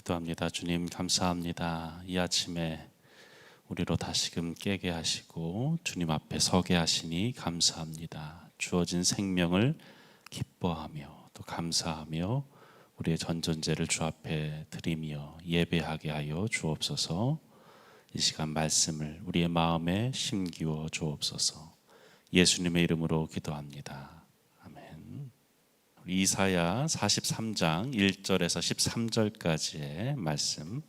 기도합니다. 주님 감사합니다. 이 아침에 우리로 다시금 깨게 하시고 주님 앞에 서게 하시니 감사합니다. 주어진 생명을 기뻐하며 또 감사하며 우리의 전전제를 주 앞에 드리며 예배하게 하여 주옵소서. 이 시간 말씀을 우리의 마음에 심기워 주옵소서. 예수님의 이름으로 기도합니다. 이사야 43장 1절에서 13절까지의 말씀,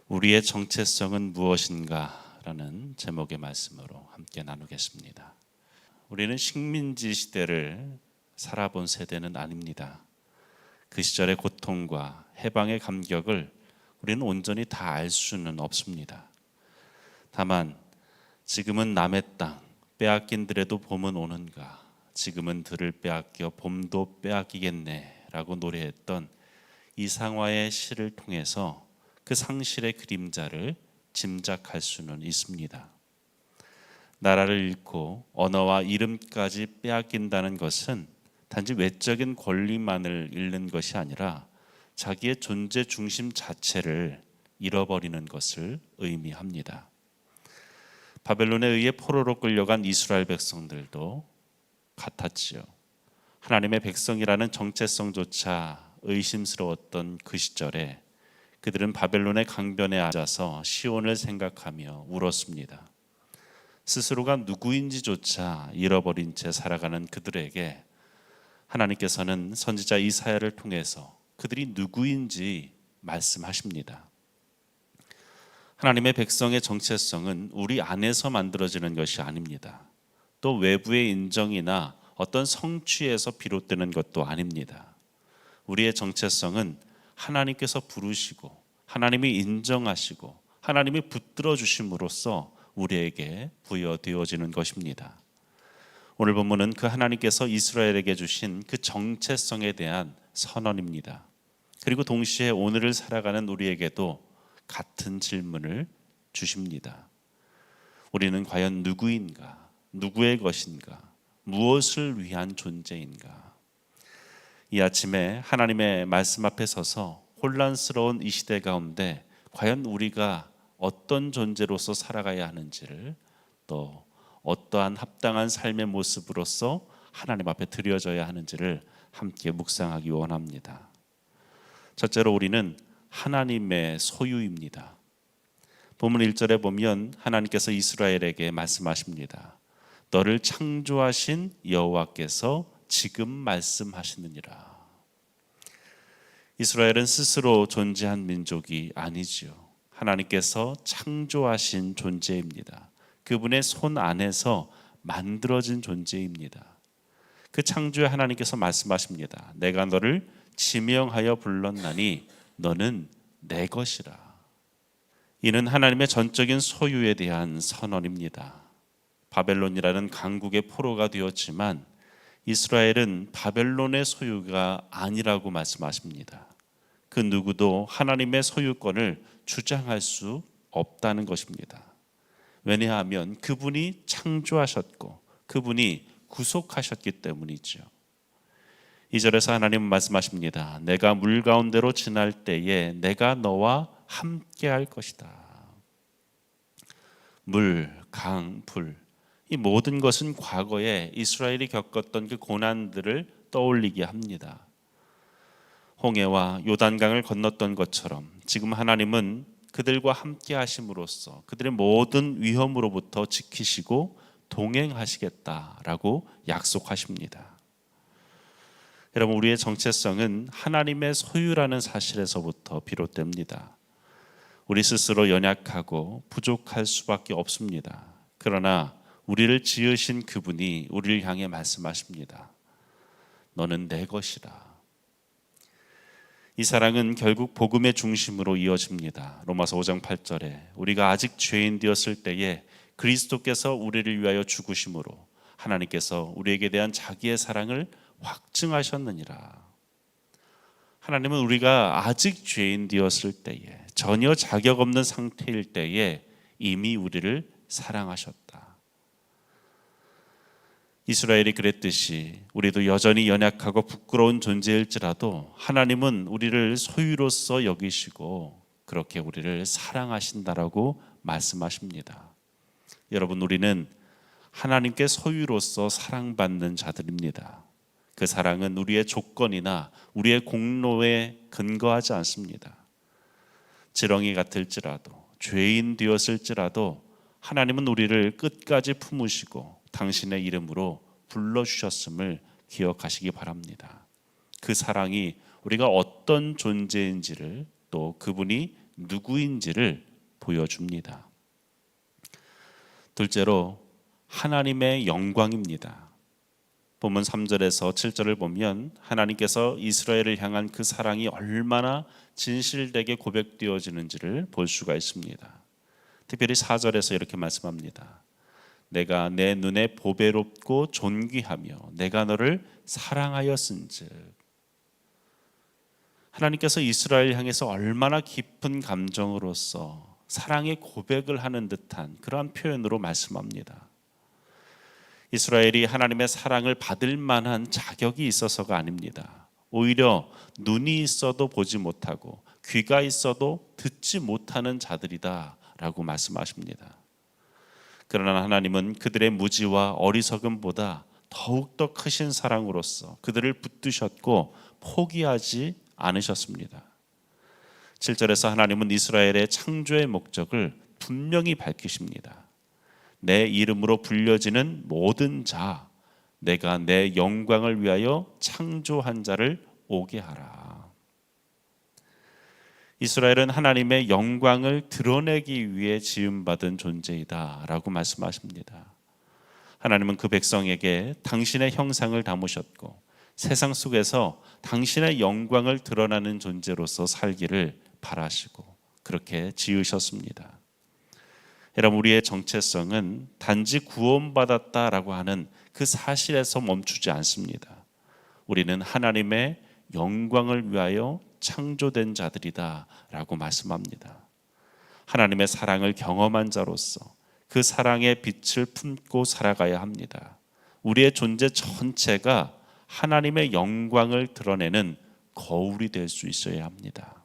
우리의 정체성은 무엇인가? 라는 제목의 말씀으로 함께 나누겠습니다. 우리는 식민지 시대를 살아본 세대는 아닙니다. 그 시절의 고통과 해방의 감격을 우리는 온전히 다 알 수는 없습니다. 다만 지금은 남의 땅 빼앗긴들에도 봄은 오는가, 지금은 들을 빼앗겨 봄도 빼앗기겠네 라고 노래했던 이상화의 시를 통해서 그 상실의 그림자를 짐작할 수는 있습니다. 나라를 잃고 언어와 이름까지 빼앗긴다는 것은 단지 외적인 권리만을 잃는 것이 아니라 자기의 존재 중심 자체를 잃어버리는 것을 의미합니다. 바벨론에 의해 포로로 끌려간 이스라엘 백성들도 같았지요. 하나님의 백성이라는 정체성조차 의심스러웠던 그 시절에 그들은 바벨론의 강변에 앉아서 시온을 생각하며 울었습니다. 스스로가 누구인지조차 잃어버린 채 살아가는 그들에게 하나님께서는 선지자 이사야를 통해서 그들이 누구인지 말씀하십니다. 하나님의 백성의 정체성은 우리 안에서 만들어지는 것이 아닙니다. 또 외부의 인정이나 어떤 성취에서 비롯되는 것도 아닙니다. 우리의 정체성은 하나님께서 부르시고 하나님이 인정하시고 하나님이 붙들어 주심으로써 우리에게 부여되어지는 것입니다. 오늘 본문은 그 하나님께서 이스라엘에게 주신 그 정체성에 대한 선언입니다. 그리고 동시에 오늘을 살아가는 우리에게도 같은 질문을 주십니다. 우리는 과연 누구인가? 누구의 것인가? 무엇을 위한 존재인가? 이 아침에 하나님의 말씀 앞에 서서 혼란스러운 이 시대 가운데 과연 우리가 어떤 존재로서 살아가야 하는지를, 또 어떠한 합당한 삶의 모습으로서 하나님 앞에 드려져야 하는지를 함께 묵상하기 원합니다. 첫째로 우리는 하나님의 소유입니다. 본문 1절에 보면 하나님께서 이스라엘에게 말씀하십니다. 너를 창조하신 여호와께서 지금 말씀하시느니라. 이스라엘은 스스로 존재한 민족이 아니지요. 하나님께서 창조하신 존재입니다. 그분의 손 안에서 만들어진 존재입니다. 그 창조의 하나님께서 말씀하십니다. 내가 너를 지명하여 불렀나니 너는 내 것이라. 이는 하나님의 전적인 소유에 대한 선언입니다. 바벨론이라는 강국의 포로가 되었지만 이스라엘은 바벨론의 소유가 아니라고 말씀하십니다. 그 누구도 하나님의 소유권을 주장할 수 없다는 것입니다. 왜냐하면 그분이 창조하셨고 그분이 구속하셨기 때문이죠. 2절에서 하나님은 말씀하십니다. 내가 물 가운데로 지날 때에 내가 너와 함께 할 것이다. 물, 강, 불, 이 모든 것은 과거에 이스라엘이 겪었던 그 고난들을 떠올리게 합니다. 홍해와 요단강을 건넜던 것처럼 지금 하나님은 그들과 함께 하심으로써 그들의 모든 위험으로부터 지키시고 동행하시겠다라고 약속하십니다. 여러분, 우리의 정체성은 하나님의 소유라는 사실에서부터 비롯됩니다. 우리 스스로 연약하고 부족할 수밖에 없습니다. 그러나 우리를 지으신 그분이 우리를 향해 말씀하십니다. 너는 내 것이라. 이 사랑은 결국 복음의 중심으로 이어집니다. 로마서 5장 8절에 우리가 아직 죄인 되었을 때에 그리스도께서 우리를 위하여 죽으심으로 하나님께서 우리에게 대한 자기의 사랑을 확증하셨느니라. 하나님은 우리가 아직 죄인 되었을 때에, 전혀 자격 없는 상태일 때에 이미 우리를 사랑하셨다. 이스라엘이 그랬듯이 우리도 여전히 연약하고 부끄러운 존재일지라도 하나님은 우리를 소유로서 여기시고 그렇게 우리를 사랑하신다라고 말씀하십니다. 여러분, 우리는 하나님께 소유로서 사랑받는 자들입니다. 그 사랑은 우리의 조건이나 우리의 공로에 근거하지 않습니다. 지렁이 같을지라도 죄인 되었을지라도 하나님은 우리를 끝까지 품으시고 당신의 이름으로 불러주셨음을 기억하시기 바랍니다. 그 사랑이 우리가 어떤 존재인지를 또 그분이 누구인지를 보여줍니다. 둘째로 하나님의 영광입니다. 본문 3절에서 7절을 보면 하나님께서 이스라엘을 향한 그 사랑이 얼마나 진실되게 고백되어지는지를 볼 수가 있습니다. 특별히 4절에서 이렇게 말씀합니다. 내가 내 눈에 보배롭고 존귀하며 내가 너를 사랑하였은즉. 하나님께서 이스라엘 향해서 얼마나 깊은 감정으로서 사랑의 고백을 하는 듯한 그러한 표현으로 말씀합니다. 이스라엘이 하나님의 사랑을 받을 만한 자격이 있어서가 아닙니다. 오히려 눈이 있어도 보지 못하고 귀가 있어도 듣지 못하는 자들이다 라고 말씀하십니다. 그러나 하나님은 그들의 무지와 어리석음보다 더욱더 크신 사랑으로서 그들을 붙드셨고 포기하지 않으셨습니다. 7절에서 하나님은 이스라엘의 창조의 목적을 분명히 밝히십니다. 내 이름으로 불려지는 모든 자, 내가 내 영광을 위하여 창조한 자를 오게 하라. 이스라엘은 하나님의 영광을 드러내기 위해 지음받은 존재이다 라고 말씀하십니다. 하나님은 그 백성에게 당신의 형상을 담으셨고 세상 속에서 당신의 영광을 드러나는 존재로서 살기를 바라시고 그렇게 지으셨습니다. 여러분, 우리의 정체성은 단지 구원받았다라고 하는 그 사실에서 멈추지 않습니다. 우리는 하나님의 영광을 위하여 창조된 자들이다 라고 말씀합니다. 하나님의 사랑을 경험한 자로서 그 사랑의 빛을 품고 살아가야 합니다. 우리의 존재 전체가 하나님의 영광을 드러내는 거울이 될 수 있어야 합니다.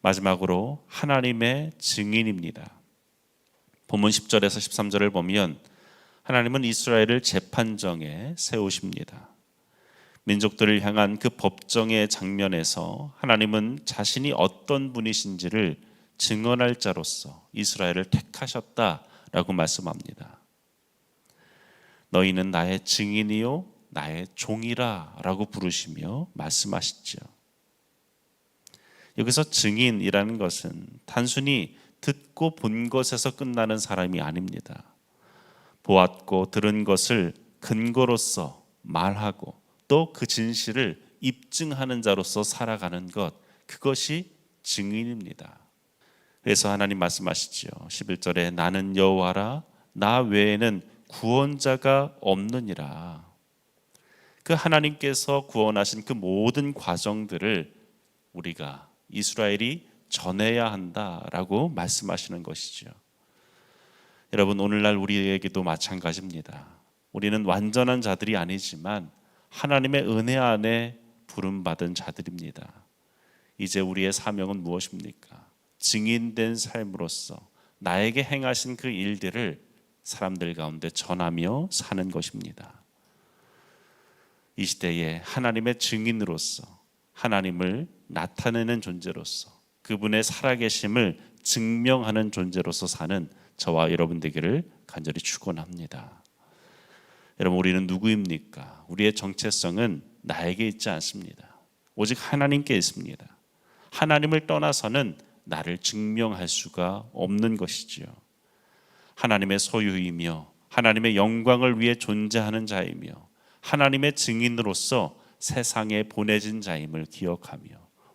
마지막으로 하나님의 증인입니다. 본문 10절에서 13절을 보면 하나님은 이스라엘을 재판정에 세우십니다. 민족들을 향한 그 법정의 장면에서 하나님은 자신이 어떤 분이신지를 증언할 자로서 이스라엘을 택하셨다라고 말씀합니다. 너희는 나의 증인이요 나의 종이라 라고 부르시며 말씀하시죠. 여기서 증인이라는 것은 단순히 듣고 본 것에서 끝나는 사람이 아닙니다. 보았고 들은 것을 근거로서 말하고 또 그 진실을 입증하는 자로서 살아가는 것, 그것이 증인입니다. 그래서 하나님 말씀하시죠. 11절에 나는 여호와라 나 외에는 구원자가 없느니라. 그 하나님께서 구원하신 그 모든 과정들을 우리가 이스라엘이 전해야 한다라고 말씀하시는 것이죠. 여러분, 오늘날 우리에게도 마찬가지입니다. 우리는 완전한 자들이 아니지만 하나님의 은혜 안에 부름받은 자들입니다. 이제 우리의 사명은 무엇입니까? 증인된 삶으로서 나에게 행하신 그 일들을 사람들 가운데 전하며 사는 것입니다. 이 시대에 하나님의 증인으로서 하나님을 나타내는 존재로서 그분의 살아계심을 증명하는 존재로서 사는 저와 여러분 되기를 간절히 축원합니다. 여러분, 우리는 누구입니까? 우리의 정체성은 나에게 있지 않습니다. 오직 하나님께 있습니다. 하나님을 떠나서는 나를 증명할 수가 없는 것이지요. 하나님의 소유이며 하나님의 영광을 위해 존재하는 자이며 하나님의 증인으로서 세상에 보내진 자임을 기억하며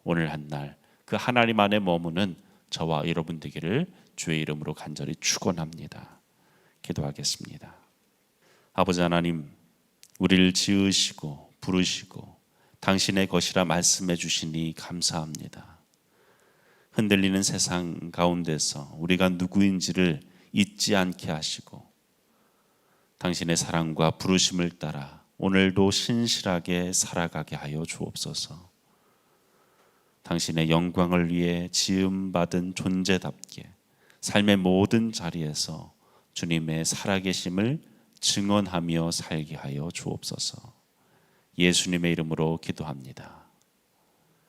오늘 한날 그 하나님 안에 머무는 저와 여러분 되기를 주의 이름으로 간절히 축원합니다. 기도하겠습니다. 아버지 하나님, 우리를 지으시고 부르시고 당신의 것이라 말씀해 주시니 감사합니다. 흔들리는 세상 가운데서 우리가 누구인지를 잊지 않게 하시고 당신의 사랑과 부르심을 따라 오늘도 신실하게 살아가게 하여 주옵소서. 당신의 영광을 위해 지음받은 존재답게 삶의 모든 자리에서 주님의 살아계심을 증언하며 살게 하여 주옵소서. 예수님의 이름으로 기도합니다.